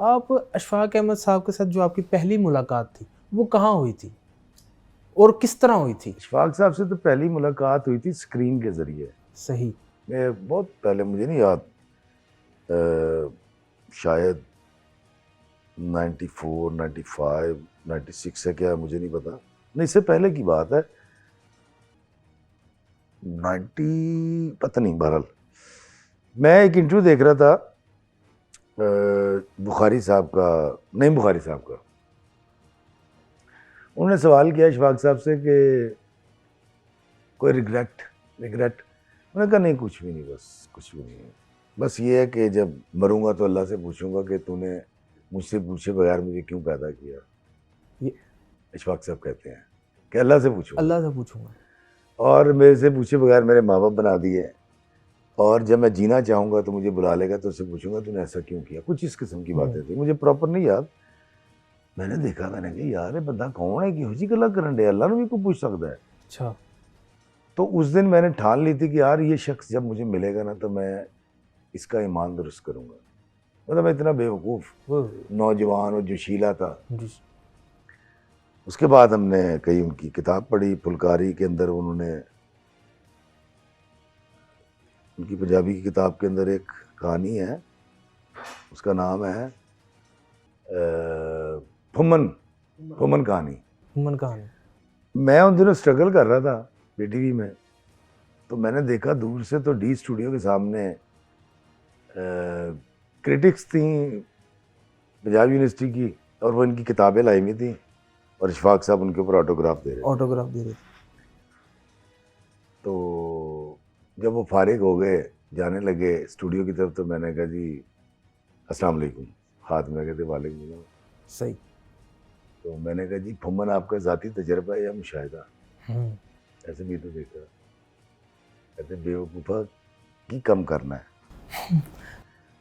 आप अशफाक अहमद साहब के साथ जो आपकी पहली मुलाकात थी वो कहाँ हुई थी और किस तरह हुई थी? इशफाक साहब से तो पहली मुलाकात हुई थी स्क्रीन के ज़रिए। सही। मैं बहुत पहले, मुझे नहीं याद, शायद 94, 95, 96 है क्या, मुझे नहीं पता। नहीं, इससे पहले की बात है, 90 पता नहीं। बहरहाल मैं एक इंटरव्यू देख रहा था बुखारी साहब का, नहीं बुखारी साहब का। उन्होंने सवाल किया इशफाक साहब से कि कोई रिग्रेट उन्होंने कहा नहीं, कुछ भी नहीं, बस कुछ भी नहीं है। बस ये है कि जब मरूंगा तो अल्लाह से पूछूंगा कि तूने मुझसे पूछे बगैर मुझे क्यों पैदा किया। ये इशफाक साहब कहते हैं कि अल्लाह से पूछूंगा, अल्लाह से पूछूंगा। और मेरे से पूछे बगैर मेरे माँ बाप बना दिए, और जब मैं जीना चाहूँगा तो मुझे बुला लेगा तो उससे पूछूंगा तूने ऐसा क्यों किया। कुछ इस किस्म की बातें थी, मुझे प्रॉपर नहीं याद। मैंने देखा, मैंने कहा यार ये बंदा कौन है कि हो जी गल्ला करन डे, अल्लाह ने भी कोई पूछ सकता है। अच्छा। तो उस दिन मैंने ठान ली थी कि यार ये शख्स जब मुझे मिलेगा ना तो मैं इसका ईमान दुरुस्त करूँगा। मतलब मैं इतना बेवकूफ़ वो नौजवान और जोशीला था। जी। उसके बाद हमने कई उनकी किताब पढ़ी, फुलकारी के अंदर उन्होंने, उनकी पंजाबी की किताब के अंदर एक कहानी है, उसका नाम है फुमन कहानी। हुमन कहानी। मैं उन दिनों स्ट्रगल कर रहा था बीटीवी में, तो मैंने देखा दूर से तो डी स्टूडियो के सामने क्रिटिक्स थी पंजाब यूनिवर्सिटी की, और वो इनकी किताबें लाई हुई थी और इशफाक साहब उनके ऊपर ऑटोग्राफ दे रहे थे। तो जब वो फारिग हो गए, जाने लगे स्टूडियो की तरफ, तो मैंने कहा जी अस्सलाम वालेकुम, हाथ में कहते वालेकुम सलाम। सही। तो मैंने कहा जी फुमन आपका ज़ाती तजर्बा है या मुशाहिदा? ऐसे भी तो देखा। कहते बेवकूफ़ा की कम करना है।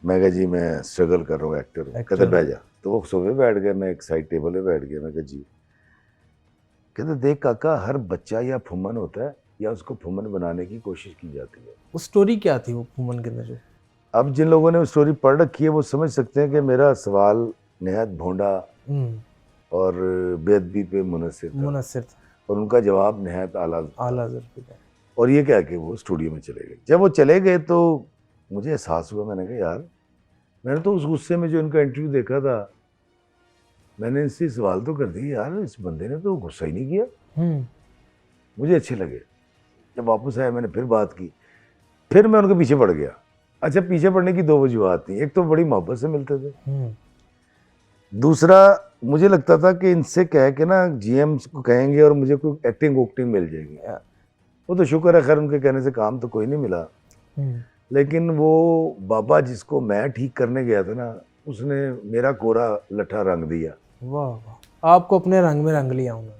मैं कहा जी मैं स्ट्रगल कर रहा हूँ, एक्टर हूँ। कहते बैठ जा। तो वो सोफे बैठ गए, मैं एक साइड टेबल पे बैठ गया। मैं कहा जी। कहते देख काका, हर बच्चा या फुमन होता है या उसको फुमन बनाने की कोशिश की जाती है। वो स्टोरी क्या थी वो हुमन के अंदर जो? अब जिन लोगों ने वो स्टोरी पढ़ रखी है वो समझ सकते हैं कि मेरा सवाल नहायत भोंडा और बेअदबी पे मुनस्सिर था, और उनका जवाब नहायत आला था। और ये क्या कि वो स्टूडियो में चले गए। जब वो चले गए तो मुझे एहसास हुआ, मैंने कहा यार मैंने तो उस गुस्से में जो इनका इंटरव्यू देखा था, मैंने इनसे सवाल तो कर दिए, यार इस बंदे ने तो गुस्सा ही नहीं किया। मुझे अच्छे लगे। जब वापस आया मैंने फिर बात की, फिर मैं उनके पीछे पड़ गया। अच्छा, पीछे पड़ने की दो वजूहत थी। एक तो बड़ी मोहब्बत से मिलते थे, दूसरा मुझे लगता था कि इनसे कह के ना जीएम को कहेंगे और मुझे कोई एक्टिंग वोक्टिंग मिल जाएगी। वो तो शुक्र है खैर, उनके कहने से काम तो कोई नहीं मिला। लेकिन वो बाबा जिसको मैं ठीक करने गया था ना, उसने मेरा कोरा लट्ठा रंग दिया। वाह वाह, आपको अपने रंग में रंग लिया उन्होंने।